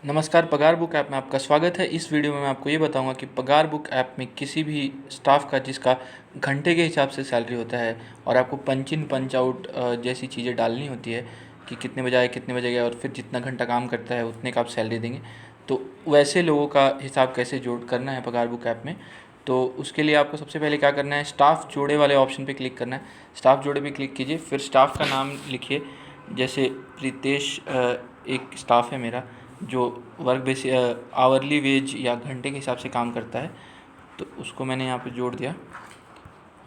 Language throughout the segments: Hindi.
नमस्कार, पगार बुक ऐप में आपका स्वागत है। इस वीडियो में मैं आपको ये बताऊंगा कि पगार बुक ऐप में किसी भी स्टाफ का जिसका घंटे के हिसाब से सैलरी होता है और आपको पंच इन पंच आउट जैसी चीज़ें डालनी होती है कि कितने बजे आए कितने बजे गए और फिर जितना घंटा काम करता है उतने का आप सैलरी देंगे। तो वैसे लोगों का हिसाब कैसे जोड़ करना है पगार बुक ऐप में, तो उसके लिए आपको सबसे पहले क्या करना है, स्टाफ जोड़े वाले ऑप्शन पे क्लिक करना है। स्टाफ जोड़े पे क्लिक कीजिए, फिर स्टाफ का नाम लिखिए। जैसे प्रीतेश एक स्टाफ है मेरा जो वर्क बेसिस आवरली वेज या घंटे के हिसाब से काम करता है, तो उसको मैंने यहाँ पे जोड़ दिया।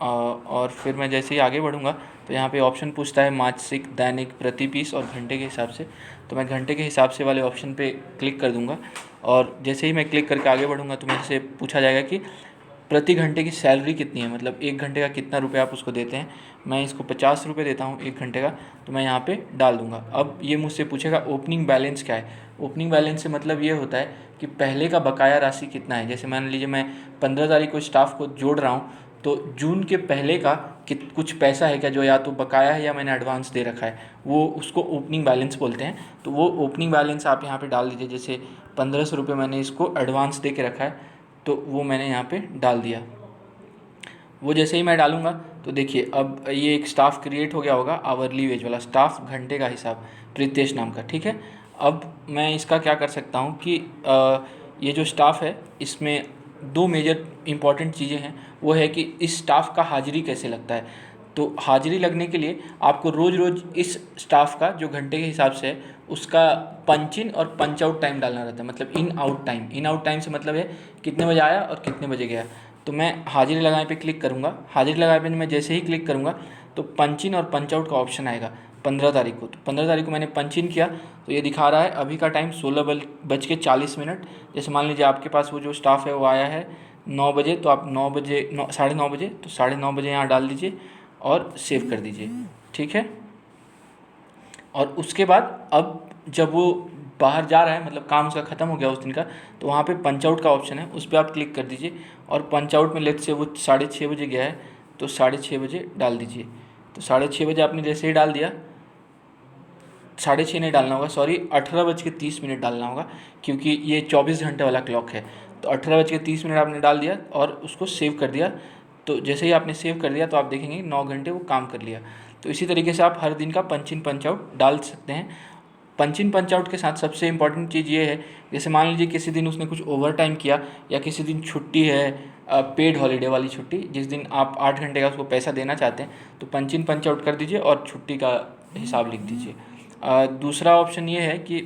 और फिर मैं जैसे ही आगे बढ़ूँगा तो यहाँ पे ऑप्शन पूछता है मासिक, दैनिक, प्रति पीस और घंटे के हिसाब से। तो मैं घंटे के हिसाब से वाले ऑप्शन पे क्लिक कर दूँगा और जैसे ही मैं क्लिक करके आगे बढ़ूँगा तो मेरे से पूछा जाएगा कि प्रति घंटे की सैलरी कितनी है, मतलब एक घंटे का कितना रुपये आप उसको देते हैं। मैं इसको 50 रुपये देता हूँ एक घंटे का, तो मैं यहाँ पे डाल दूँगा। अब ये मुझसे पूछेगा ओपनिंग बैलेंस क्या है। ओपनिंग बैलेंस से मतलब ये होता है कि पहले का बकाया राशि कितना है। जैसे मान लीजिए मैं 15 तारीख को स्टाफ को जोड़ रहा हूँ, तो जून के पहले का कुछ पैसा है क्या जो या तो बकाया है या मैंने एडवांस दे रखा है, वो उसको ओपनिंग बैलेंस बोलते हैं। तो वो ओपनिंग बैलेंस आप यहाँ पे डाल दीजिए। जैसे 1500 रुपये मैंने इसको एडवांस दे के रखा है, तो वो मैंने यहाँ पे डाल दिया। वो जैसे ही मैं डालूँगा तो देखिए अब ये एक स्टाफ क्रिएट हो गया होगा, आवरली वेज वाला स्टाफ, घंटे का हिसाब, प्रीतेश नाम का। ठीक है, अब मैं इसका क्या कर सकता हूँ कि ये जो स्टाफ है इसमें दो मेजर इंपॉर्टेंट चीज़ें हैं। वो है कि इस स्टाफ का हाजिरी कैसे लगता है। तो हाजिरी लगने के लिए आपको रोज़ रोज़ इस स्टाफ का जो घंटे के हिसाब से है उसका पंच इन और पंच आउट टाइम डालना रहता है। मतलब in out time, in out time से मतलब है कितने बजे आया और कितने बजे गया। तो मैं हाजिरी लगाने पे क्लिक करूँगा। हाजिरी लगाने पे मैं जैसे ही क्लिक करूँगा तो पंच इन और पंच आउट का ऑप्शन आएगा 15 तारीख को। तो 15 तारीख को मैंने पंच इन किया तो ये दिखा रहा है अभी का टाइम 16:40। जैसे मान लीजिए आपके पास वो जो स्टाफ है वो आया है 9 बजे, तो आप 9 बजे, 9:30 बजे, तो 9:30 बजे यहाँ डाल दीजिए और सेव कर दीजिए। ठीक है, और उसके बाद अब जब वो बाहर जा रहा है, मतलब काम उसका ख़त्म हो गया उस दिन का, तो वहाँ पे पंच आउट का ऑप्शन है, उस पर आप क्लिक कर दीजिए और पंच आउट में लेट से वो 6:30 बजे गया है तो 6:30 बजे डाल दीजिए। तो 6:30 बजे आपने जैसे ही डाल दिया, 6:30 नहीं डालना होगा, सॉरी, 18:30 डालना होगा, क्योंकि ये 24 घंटे वाला क्लॉक है। तो 18:30 आपने डाल दिया और उसको सेव कर दिया। तो जैसे ही आपने सेव कर दिया तो आप देखेंगे 9 घंटे वो काम कर लिया। तो इसी तरीके से आप हर दिन का पंच इन पंच आउट डाल सकते हैं। पंच इन पंच आउट के साथ सबसे इम्पॉर्टेंट चीज़ ये है, जैसे मान लीजिए किसी दिन उसने कुछ ओवर टाइम किया या किसी दिन छुट्टी है, पेड हॉलीडे वाली छुट्टी, जिस दिन आप 8 घंटे का उसको पैसा देना चाहते हैं, तो पंच इन पंच आउट कर दीजिए और छुट्टी का हिसाब लिख दीजिए। दूसरा ऑप्शन ये है कि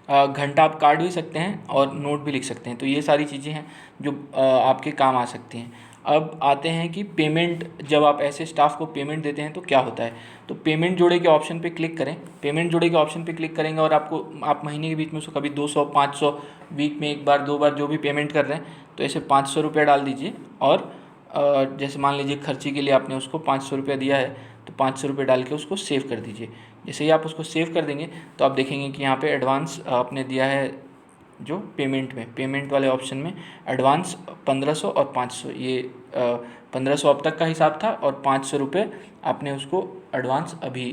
घंटा आप काट भी सकते हैं और नोट भी लिख सकते हैं। तो ये सारी चीज़ें हैं जो आपके काम आ सकती हैं। अब आते हैं कि पेमेंट, जब आप ऐसे स्टाफ को पेमेंट देते हैं तो क्या होता है। तो पेमेंट जोड़े के ऑप्शन पे क्लिक करें। पेमेंट जोड़े के ऑप्शन पे क्लिक करेंगे और आप महीने के बीच में उसको कभी 200, 500, वीक में एक बार, 2 बार जो भी पेमेंट कर रहे हैं, तो ऐसे 500 रुपया डाल दीजिए। और जैसे मान लीजिए खर्ची के लिए आपने उसको 500 रुपया दिया है, तो 500 रुपये डाल के उसको सेव कर दीजिए। जैसे ही आप उसको सेव कर देंगे तो आप देखेंगे कि यहाँ पे एडवांस आपने दिया है, जो पेमेंट में, पेमेंट वाले ऑप्शन में एडवांस 1500 और 500, ये 1500 अब तक का हिसाब था और 500 रुपये आपने उसको एडवांस अभी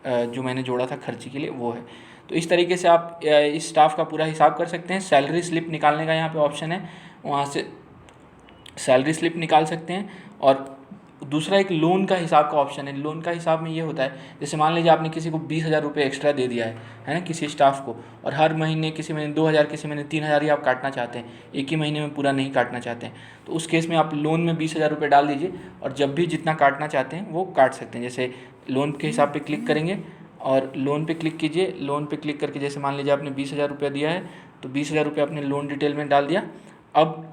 जो मैंने जोड़ा था खर्ची के लिए वो है। तो इस तरीके से आप इस स्टाफ का पूरा हिसाब कर सकते हैं। सैलरी स्लिप निकालने का यहाँ पे ऑप्शन है, वहाँ से सैलरी स्लिप निकाल सकते हैं। और दूसरा एक लोन का हिसाब का ऑप्शन है। लोन का हिसाब में ये होता है, जैसे मान लीजिए आपने किसी को 20,000 रुपये एक्स्ट्रा दे दिया है ना, किसी स्टाफ को, और हर महीने किसी महीने 2,000, किसी महीने 3,000 ही आप काटना चाहते हैं, एक ही महीने में पूरा नहीं काटना चाहते हैं, तो उस केस में आप लोन में 20,000 रुपये डाल दीजिए और जब भी जितना काटना चाहते हैं वो काट सकते हैं। जैसे लोन के हिसाब पर क्लिक करेंगे और लोन पे क्लिक कीजिए। लोन पे क्लिक करके जैसे मान लीजिए आपने 20,000 रुपया दिया है, तो 20,000 रुपये आपने लोन डिटेल में डाल दिया। अब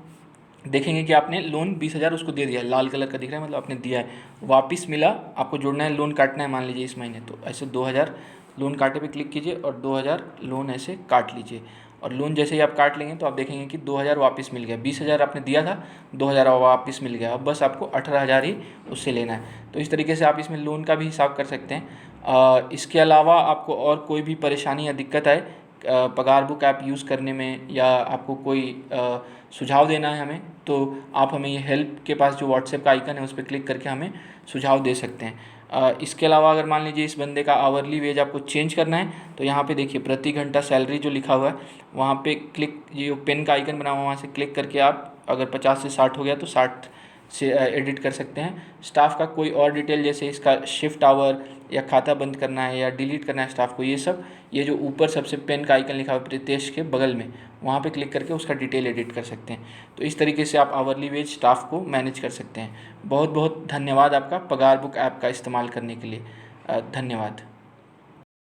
देखेंगे कि आपने लोन 20,000 उसको दे दिया, लाल कलर का दिख रहा है, मतलब आपने दिया है, वापस मिला, आपको जोड़ना है, लोन काटना है मान लीजिए इस महीने, तो ऐसे 2,000 लोन काटे पे क्लिक कीजिए और 2,000 लोन ऐसे काट लीजिए। और लोन जैसे ही आप काट लेंगे तो आप देखेंगे कि 2,000 वापस मिल गया। 20,000 आपने दिया था, 2,000 वापस मिल गया। अब बस आपको 18,000 ही उससे लेना है। तो इस तरीके से आप इसमें लोन का भी हिसाब कर सकते हैं। इसके अलावा आपको और कोई भी परेशानी या दिक्कत आए पगार बुक ऐप यूज़ करने में, या आपको कोई सुझाव देना है हमें, तो आप हमें ये हेल्प के पास जो व्हाट्सएप का आइकन है उस पर क्लिक करके हमें सुझाव दे सकते हैं। इसके अलावा अगर मान लीजिए इस बंदे का आवरली वेज आपको चेंज करना है तो यहाँ पे देखिए प्रति घंटा सैलरी जो लिखा हुआ है वहाँ पे क्लिक, ये पेन का आइकन बना हुआ है वहाँ से क्लिक करके आप अगर 50 से 60 हो गया तो 60 से एडिट कर सकते हैं। स्टाफ का कोई और डिटेल जैसे इसका शिफ्ट आवर या खाता बंद करना है या डिलीट करना है स्टाफ को, ये सब ये जो ऊपर सबसे पेन का आइकन लिखा हुआ है प्रीतेश के बगल में वहाँ पे क्लिक करके उसका डिटेल एडिट कर सकते हैं। तो इस तरीके से आप आवरली वेज स्टाफ को मैनेज कर सकते हैं। बहुत बहुत धन्यवाद आपका पगार बुक ऐप का इस्तेमाल करने के लिए। धन्यवाद।